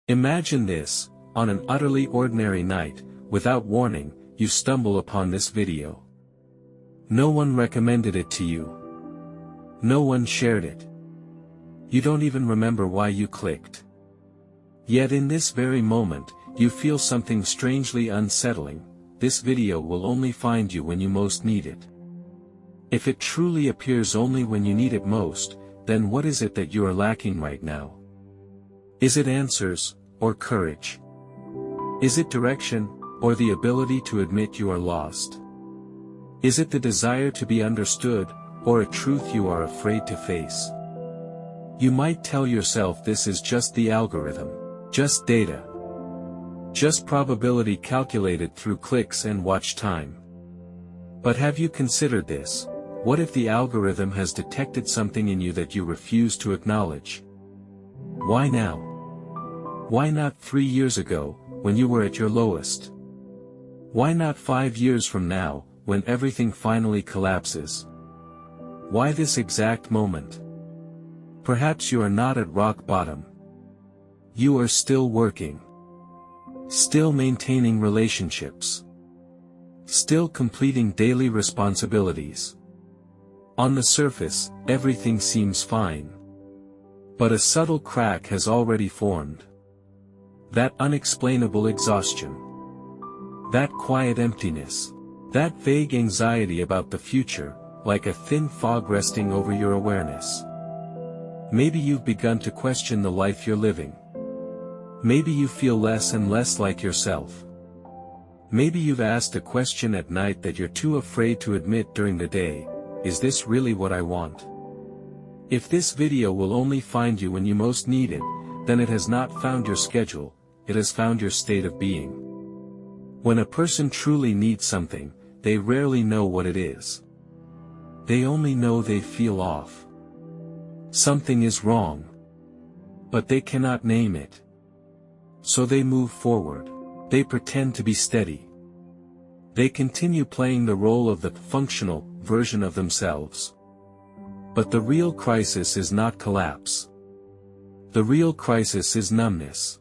Imagine this: on an utterly ordinary night, without warning, you stumble upon this video. No one recommended it to you. No one shared it. You don't even remember why you clicked. Yet in this very moment, you feel something strangely unsettling. This video will only find you when you most need it. If it truly appears only when you need it most, then what is it that you are lacking right now? Is it answers, or courage? Is it direction, or the ability to admit you are lost? Is it the desire to be understood, or a truth you are afraid to face? You might tell yourself this is just the algorithm, just data, just probability calculated through clicks and watch time. But have you considered this? What if the algorithm has detected something in you that you refuse to acknowledge? Why now? Why not 3 years ago, when you were at your lowest? Why not 5 years from now, when everything finally collapses? Why this exact moment? Perhaps you are not at rock bottom. You are still working. Still maintaining relationships. Still completing daily responsibilities. On the surface, everything seems fine. But a subtle crack has already formed. That unexplainable exhaustion. That quiet emptiness. That vague anxiety about the future, like a thin fog resting over your awareness. Maybe you've begun to question the life you're living. Maybe you feel less and less like yourself. Maybe you've asked a question at night that you're too afraid to admit during the day: is this really what I want? If this video will only find you when you most need it, then it has not found your schedule, it has found your state of being. When a person truly needs something, they rarely know what it is. They only know they feel off. Something is wrong. But they cannot name it. So they move forward. They pretend to be steady. They continue playing the role of the functional version of themselves. But the real crisis is not collapse. The real crisis is numbness.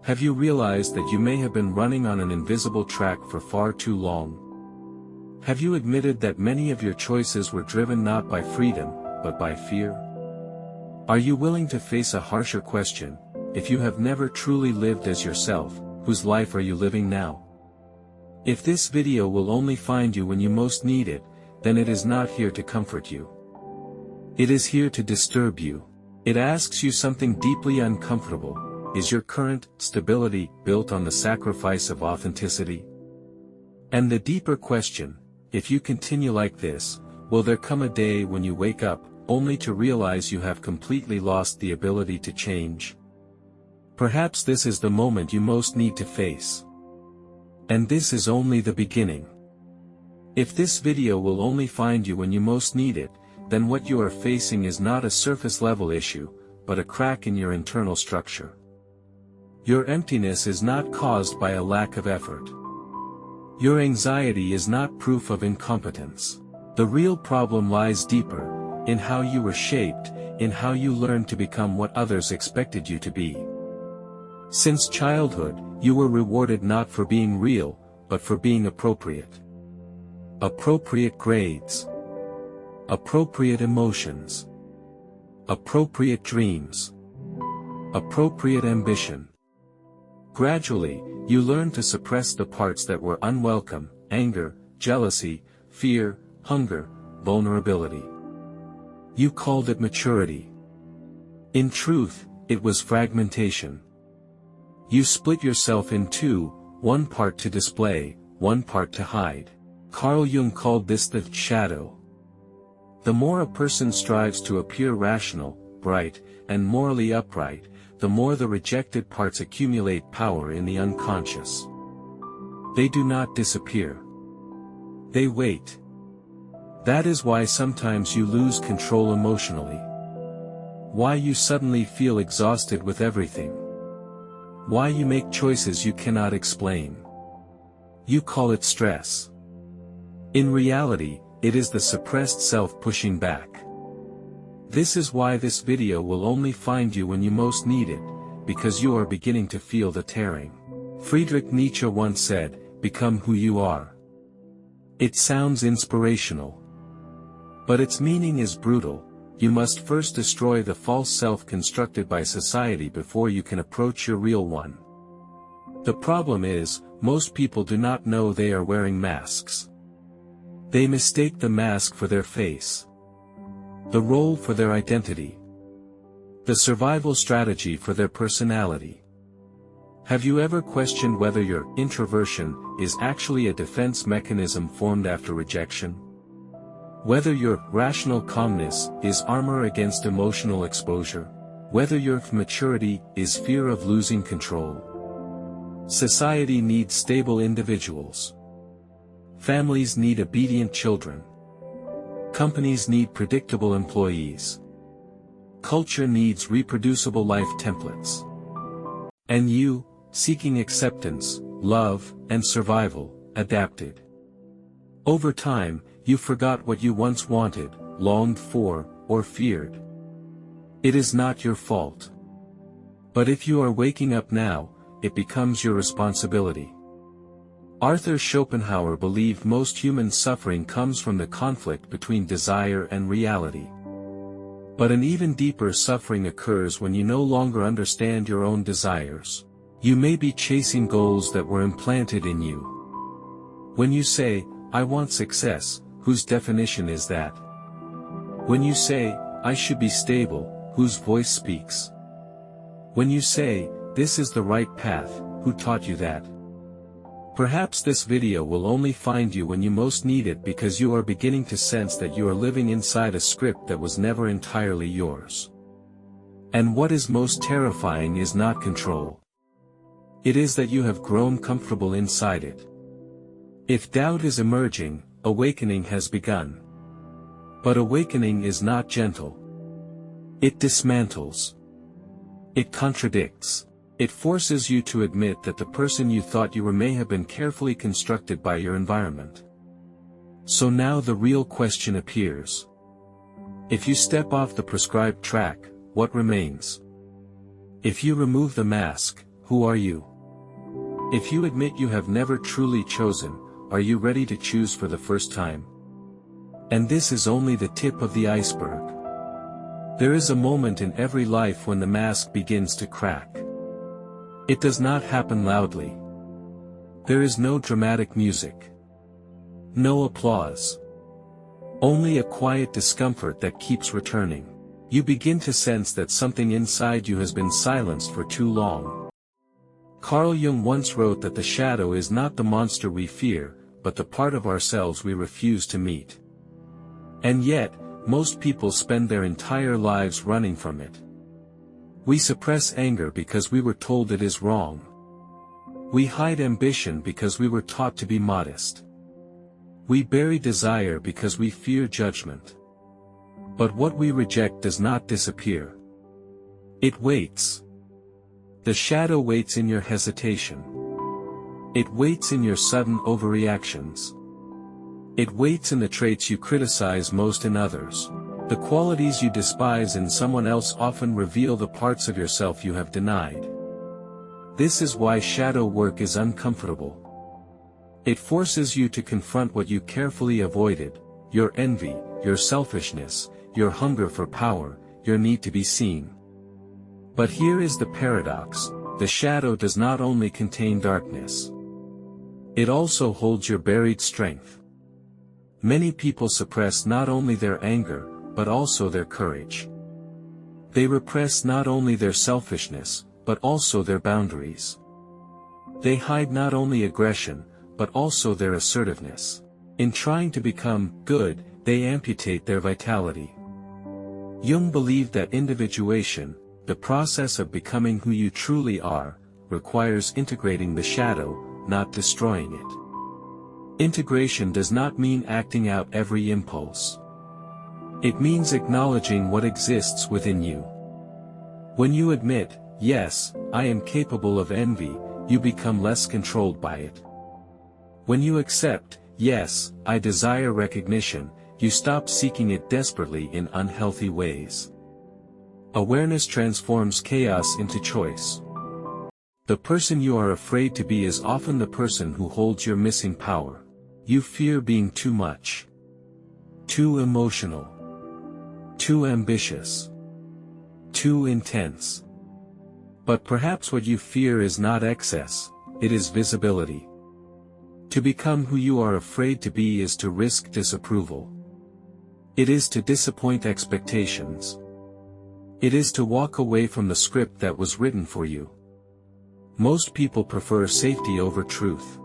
Have you realized that you may have been running on an invisible track for far too long? Have you admitted that many of your choices were driven not by freedom, but by fear? Are you willing to face a harsher question: if you have never truly lived as yourself, whose life are you living now? If this video will only find you when you most need it, then it is not here to comfort you. It is here to disturb you. It asks you something deeply uncomfortable: is your current stability built on the sacrifice of authenticity? And the deeper question: if you continue like this, will there come a day when you wake up, only to realize you have completely lost the ability to change? Perhaps this is the moment you most need to face. And this is only the beginning. If this video will only find you when you most need it, then what you are facing is not a surface-level issue, but a crack in your internal structure. Your emptiness is not caused by a lack of effort. Your anxiety is not proof of incompetence. The real problem lies deeper, in how you were shaped, in how you learned to become what others expected you to be. Since childhood, you were rewarded not for being real, but for being appropriate. Appropriate grades. Appropriate emotions. Appropriate dreams. Appropriate ambition. Gradually, you learned to suppress the parts that were unwelcome: anger, jealousy, fear, hunger, vulnerability. You called it maturity. In truth, it was fragmentation. You split yourself in two, one part to display, one part to hide. Carl Jung called this the shadow. The more a person strives to appear rational, bright, and morally upright, the more the rejected parts accumulate power in the unconscious. They do not disappear. They wait. That is why sometimes you lose control emotionally. Why you suddenly feel exhausted with everything. Why you make choices you cannot explain. You call it stress. In reality, it is the suppressed self pushing back. This is why this video will only find you when you most need it, because you are beginning to feel the tearing. Friedrich Nietzsche once said, "Become who you are." It sounds inspirational. But its meaning is brutal. You must first destroy the false self constructed by society before you can approach your real one. The problem is, most people do not know they are wearing masks. They mistake the mask for their face, the role for their identity, the survival strategy for their personality. Have you ever questioned whether your introversion is actually a defense mechanism formed after rejection? Whether your rational calmness is armor against emotional exposure? Whether your maturity is fear of losing control? Society needs stable individuals. Families need obedient children. Companies need predictable employees. Culture needs reproducible life templates. And you, seeking acceptance, love, and survival, adapted. Over time, you forgot what you once wanted, longed for, or feared. It is not your fault. But if you are waking up now, it becomes your responsibility. Arthur Schopenhauer believed most human suffering comes from the conflict between desire and reality. But an even deeper suffering occurs when you no longer understand your own desires. You may be chasing goals that were implanted in you. When you say, "I want success," whose definition is that? When you say, "I should be stable," whose voice speaks? When you say, "This is the right path," who taught you that? Perhaps this video will only find you when you most need it, because you are beginning to sense that you are living inside a script that was never entirely yours. And what is most terrifying is not control. It is that you have grown comfortable inside it. If doubt is emerging, awakening has begun. But awakening is not gentle. It dismantles. It contradicts. It forces you to admit that the person you thought you were may have been carefully constructed by your environment. So now the real question appears. If you step off the prescribed track, what remains? If you remove the mask, who are you? If you admit you have never truly chosen, are you ready to choose for the first time? And this is only the tip of the iceberg. There is a moment in every life when the mask begins to crack. It does not happen loudly. There is no dramatic music. No applause. Only a quiet discomfort that keeps returning. You begin to sense that something inside you has been silenced for too long. Carl Jung once wrote that the shadow is not the monster we fear, but the part of ourselves we refuse to meet. And yet, most people spend their entire lives running from it. We suppress anger because we were told it is wrong. We hide ambition because we were taught to be modest. We bury desire because we fear judgment. But what we reject does not disappear. It waits. The shadow waits in your hesitation. It waits in your sudden overreactions. It waits in the traits you criticize most in others. The qualities you despise in someone else often reveal the parts of yourself you have denied. This is why shadow work is uncomfortable. It forces you to confront what you carefully avoided: your envy, your selfishness, your hunger for power, your need to be seen. But here is the paradox: the shadow does not only contain darkness. It also holds your buried strength. Many people suppress not only their anger, but also their courage. They repress not only their selfishness, but also their boundaries. They hide not only aggression, but also their assertiveness. In trying to become good, they amputate their vitality. Jung believed that individuation, the process of becoming who you truly are, requires integrating the shadow, not destroying it. Integration does not mean acting out every impulse. It means acknowledging what exists within you. When you admit, "Yes, I am capable of envy," you become less controlled by it. When you accept, "Yes, I desire recognition," you stop seeking it desperately in unhealthy ways. Awareness transforms chaos into choice. The person you are afraid to be is often the person who holds your missing power. You fear being too much, too emotional, too ambitious, too intense. But perhaps what you fear is not excess, it is visibility. To become who you are afraid to be is to risk disapproval. It is to disappoint expectations. It is to walk away from the script that was written for you. Most people prefer safety over truth.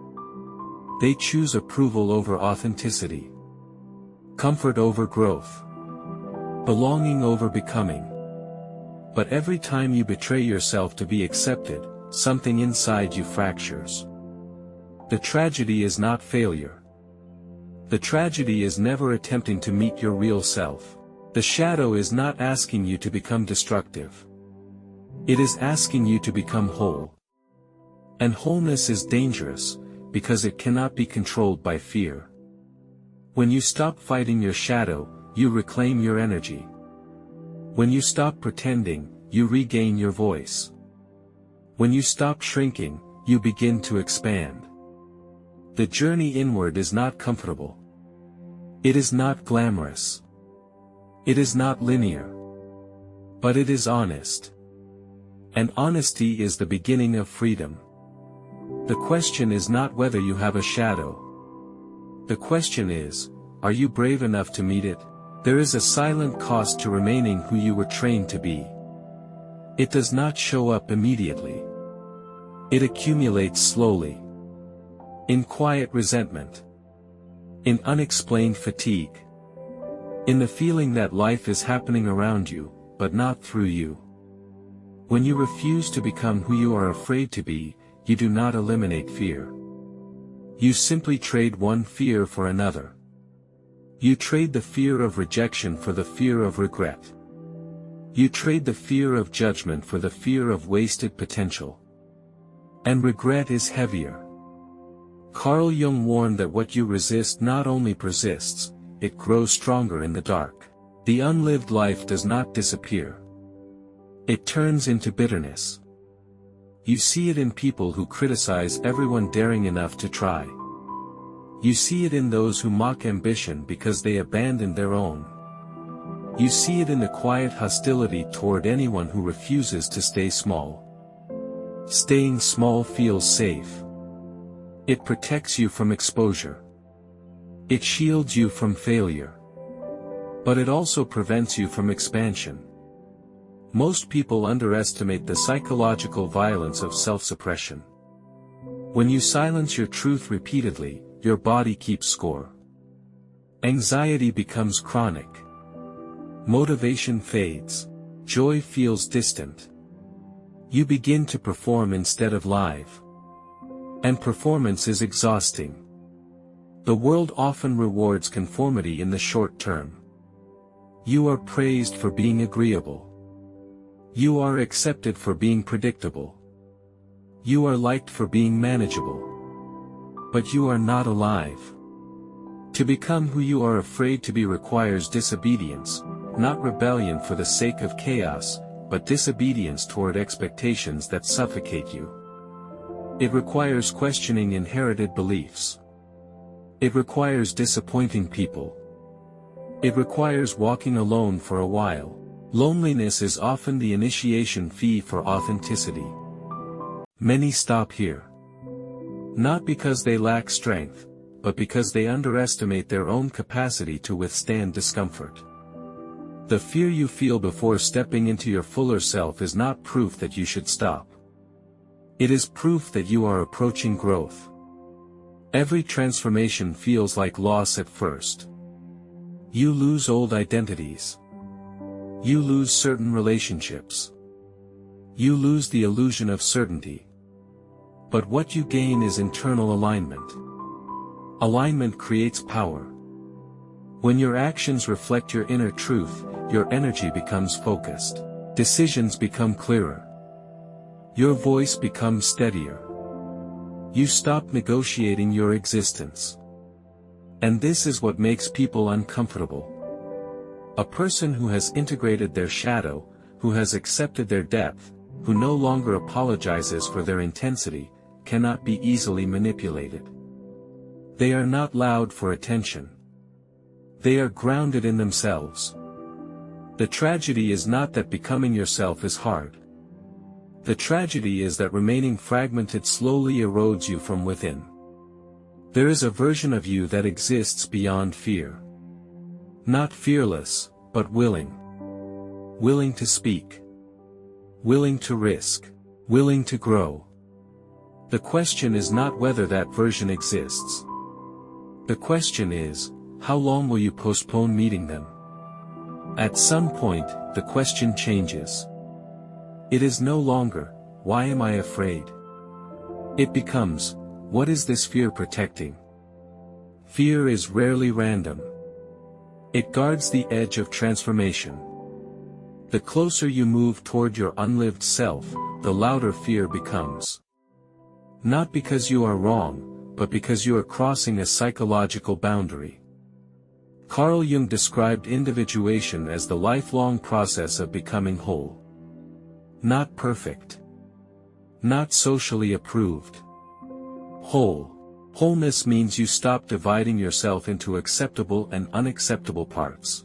They choose approval over authenticity, comfort over growth, belonging over becoming. But every time you betray yourself to be accepted, something inside you fractures. The tragedy is not failure. The tragedy is never attempting to meet your real self. The shadow is not asking you to become destructive. It is asking you to become whole. And wholeness is dangerous, because it cannot be controlled by fear. When you stop fighting your shadow, you reclaim your energy. When you stop pretending, you regain your voice. When you stop shrinking, you begin to expand. The journey inward is not comfortable. It is not glamorous. It is not linear. But it is honest. And honesty is the beginning of freedom. The question is not whether you have a shadow. The question is, are you brave enough to meet it? There is a silent cost to remaining who you were trained to be. It does not show up immediately. It accumulates slowly. In quiet resentment. In unexplained fatigue. In the feeling that life is happening around you, but not through you. When you refuse to become who you are afraid to be, you do not eliminate fear. You simply trade one fear for another. You trade the fear of rejection for the fear of regret. You trade the fear of judgment for the fear of wasted potential. And regret is heavier. Carl Jung warned that what you resist not only persists, it grows stronger in the dark. The unlived life does not disappear. It turns into bitterness. You see it in people who criticize everyone daring enough to try. You see it in those who mock ambition because they abandoned their own. You see it in the quiet hostility toward anyone who refuses to stay small. Staying small feels safe. It protects you from exposure. It shields you from failure. But it also prevents you from expansion. Most people underestimate the psychological violence of self-suppression. When you silence your truth repeatedly, your body keeps score. Anxiety becomes chronic. Motivation fades. Joy feels distant. You begin to perform instead of live. And performance is exhausting. The world often rewards conformity in the short term. You are praised for being agreeable. You are accepted for being predictable. You are liked for being manageable. But you are not alive. To become who you are afraid to be requires disobedience, not rebellion for the sake of chaos, but disobedience toward expectations that suffocate you. It requires questioning inherited beliefs. It requires disappointing people. It requires walking alone for a while. Loneliness is often the initiation fee for authenticity. Many stop here. Not because they lack strength, but because they underestimate their own capacity to withstand discomfort. The fear you feel before stepping into your fuller self is not proof that you should stop. It is proof that you are approaching growth. Every transformation feels like loss at first. You lose old identities. You lose certain relationships. You lose the illusion of certainty. But what you gain is internal alignment. Alignment creates power. When your actions reflect your inner truth, your energy becomes focused. Decisions become clearer. Your voice becomes steadier. You stop negotiating your existence. And this is what makes people uncomfortable. A person who has integrated their shadow, who has accepted their depth, who no longer apologizes for their intensity, cannot be easily manipulated. They are not loud for attention. They are grounded in themselves. The tragedy is not that becoming yourself is hard. The tragedy is that remaining fragmented slowly erodes you from within. There is a version of you that exists beyond fear. Not fearless, but willing. Willing to speak. Willing to risk. Willing to grow. The question is not whether that version exists. The question is, how long will you postpone meeting them? At some point, the question changes. It is no longer, why am I afraid? It becomes, what is this fear protecting? Fear is rarely random. It guards the edge of transformation. The closer you move toward your unlived self, the louder fear becomes. Not because you are wrong, but because you are crossing a psychological boundary. Carl Jung described individuation as the lifelong process of becoming whole. Not perfect. Not socially approved. Whole. Wholeness means you stop dividing yourself into acceptable and unacceptable parts.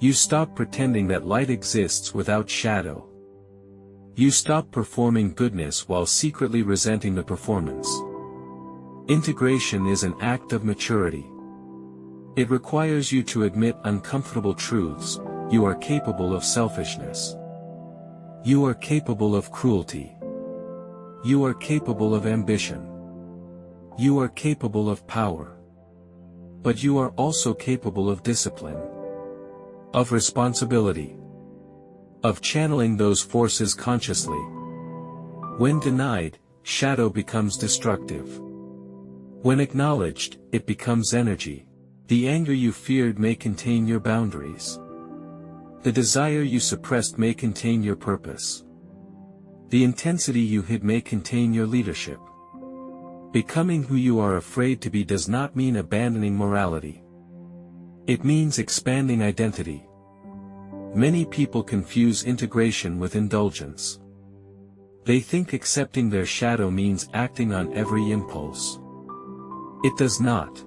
You stop pretending that light exists without shadow. You stop performing goodness while secretly resenting the performance. Integration is an act of maturity. It requires you to admit uncomfortable truths. You are capable of selfishness. You are capable of cruelty. You are capable of ambition. You are capable of power. But you are also capable of discipline. Of responsibility. Of channeling those forces consciously. When denied, shadow becomes destructive. When acknowledged, it becomes energy. The anger you feared may contain your boundaries. The desire you suppressed may contain your purpose. The intensity you hid may contain your leadership. Becoming who you are afraid to be does not mean abandoning morality. It means expanding identity. Many people confuse integration with indulgence. They think accepting their shadow means acting on every impulse. It does not.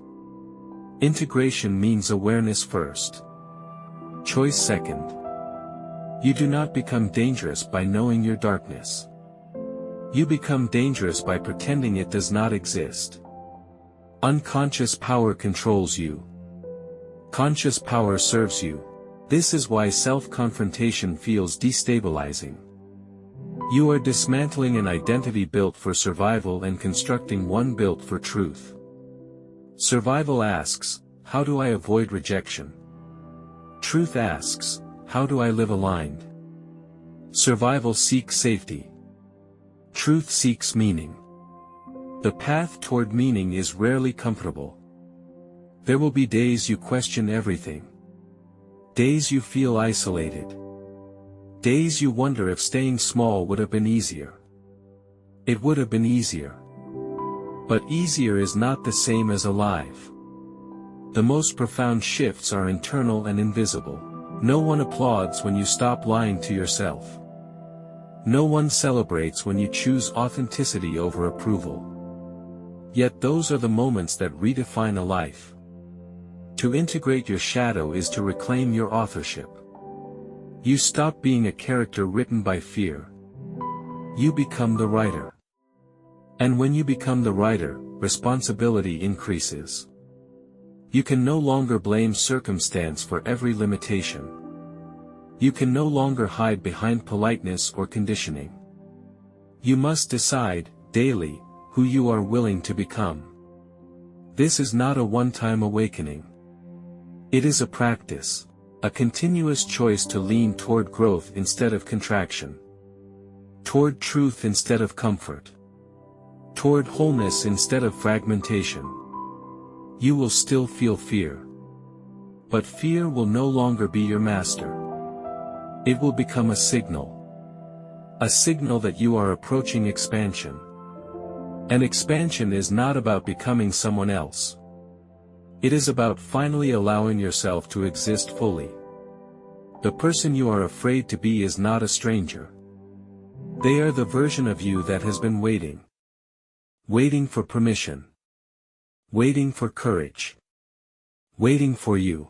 Integration means awareness first. Choice second. You do not become dangerous by knowing your darkness. You become dangerous by pretending it does not exist. Unconscious power controls you. Conscious power serves you. This is why self-confrontation feels destabilizing. You are dismantling an identity built for survival and constructing one built for truth. Survival asks, how do I avoid rejection? Truth asks, how do I live aligned? Survival seeks safety. Truth seeks meaning. The path toward meaning is rarely comfortable. There will be days you question everything. Days you feel isolated. Days you wonder if staying small would have been easier. It would have been easier. But easier is not the same as alive. The most profound shifts are internal and invisible. No one applauds when you stop lying to yourself. No one celebrates when you choose authenticity over approval. Yet those are the moments that redefine a life. To integrate your shadow is to reclaim your authorship. You stop being a character written by fear. You become the writer. And when you become the writer, responsibility increases. You can no longer blame circumstance for every limitation. You can no longer hide behind politeness or conditioning. You must decide, daily, who you are willing to become. This is not a one-time awakening. It is a practice, a continuous choice to lean toward growth instead of contraction. Toward truth instead of comfort. Toward wholeness instead of fragmentation. You will still feel fear. But fear will no longer be your master. It will become a signal. A signal that you are approaching expansion. And expansion is not about becoming someone else. It is about finally allowing yourself to exist fully. The person you are afraid to be is not a stranger. They are the version of you that has been waiting. Waiting for permission. Waiting for courage. Waiting for you.